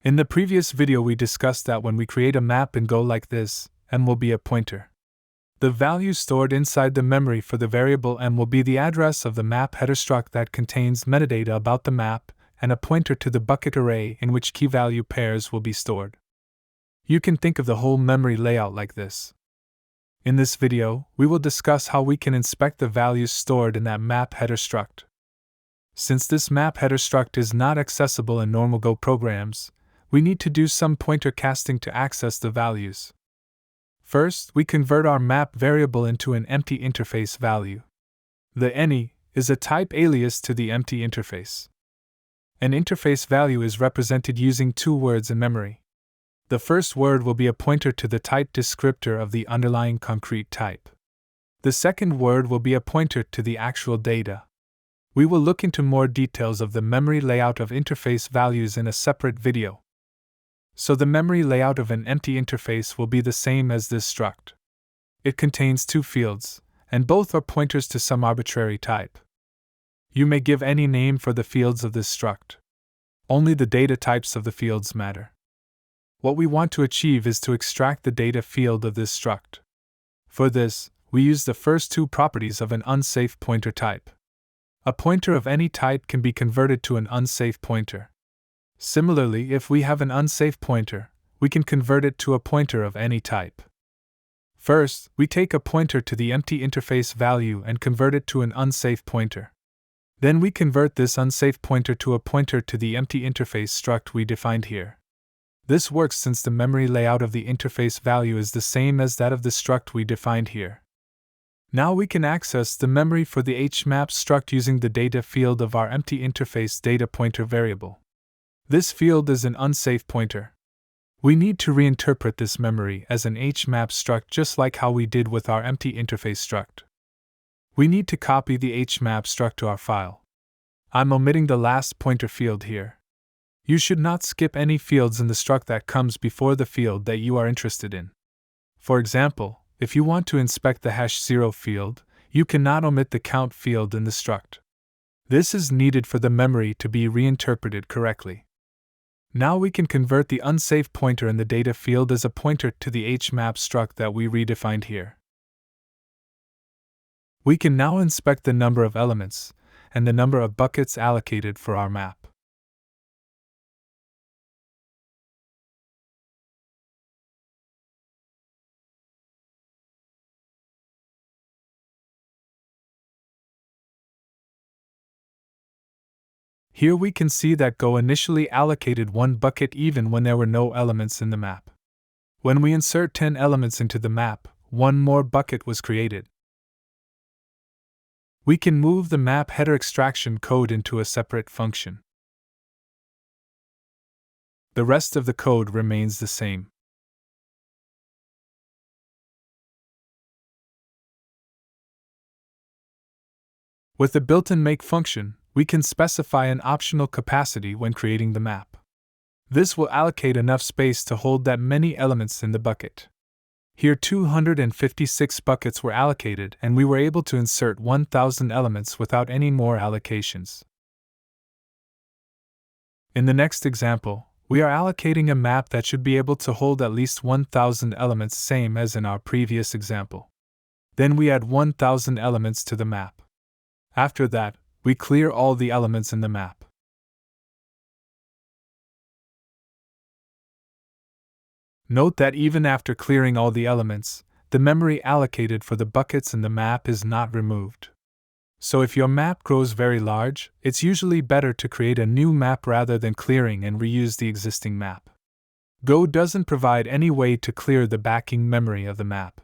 In the previous video we discussed that when we create a map in Go like this, m will be a pointer. The value stored inside the memory for the variable m will be the address of the map header struct that contains metadata about the map and a pointer to the bucket array in which key value pairs will be stored. You can think of the whole memory layout like this. In this video, we will discuss how we can inspect the values stored in that map header struct. Since this map header struct is not accessible in normal Go programs, we need to do some pointer casting to access the values. First, we convert our map variable into an empty interface value. The any is a type alias to the empty interface. An interface value is represented using two words in memory. The first word will be a pointer to the type descriptor of the underlying concrete type. The second word will be a pointer to the actual data. We will look into more details of the memory layout of interface values in a separate video. So the memory layout of an empty interface will be the same as this struct. It contains two fields, and both are pointers to some arbitrary type. You may give any name for the fields of this struct. Only the data types of the fields matter. What we want to achieve is to extract the data field of this struct. For this, we use the first two properties of an unsafe pointer type. A pointer of any type can be converted to an unsafe pointer. Similarly, if we have an unsafe pointer, we can convert it to a pointer of any type. First, we take a pointer to the empty interface value and convert it to an unsafe pointer. Then we convert this unsafe pointer to a pointer to the empty interface struct we defined here. This works since the memory layout of the interface value is the same as that of the struct we defined here. Now we can access the memory for the hmap struct using the data field of our empty interface data pointer variable. This field is an unsafe pointer. We need to reinterpret this memory as an hmap struct just like how we did with our empty interface struct. We need to copy the hmap struct to our file. I'm omitting the last pointer field here. You should not skip any fields in the struct that comes before the field that you are interested in. For example, if you want to inspect the #0 field, you cannot omit the count field in the struct. This is needed for the memory to be reinterpreted correctly. Now we can convert the unsafe pointer in the data field as a pointer to the hmap struct that we redefined here. We can now inspect the number of elements and the number of buckets allocated for our map. Here we can see that Go initially allocated one bucket even when there were no elements in the map. When we insert 10 elements into the map, one more bucket was created. We can move the map header extraction code into a separate function. The rest of the code remains the same. With the built-in make function, we can specify an optional capacity when creating the map. This will allocate enough space to hold that many elements in the bucket. Here 256 buckets were allocated and we were able to insert 1000 elements without any more allocations. In the next example, we are allocating a map that should be able to hold at least 1000 elements, same as in our previous example. Then we add 1000 elements to the map. After that, we clear all the elements in the map. Note that even after clearing all the elements, the memory allocated for the buckets in the map is not removed. So if your map grows very large, it's usually better to create a new map rather than clearing and reuse the existing map. Go doesn't provide any way to clear the backing memory of the map.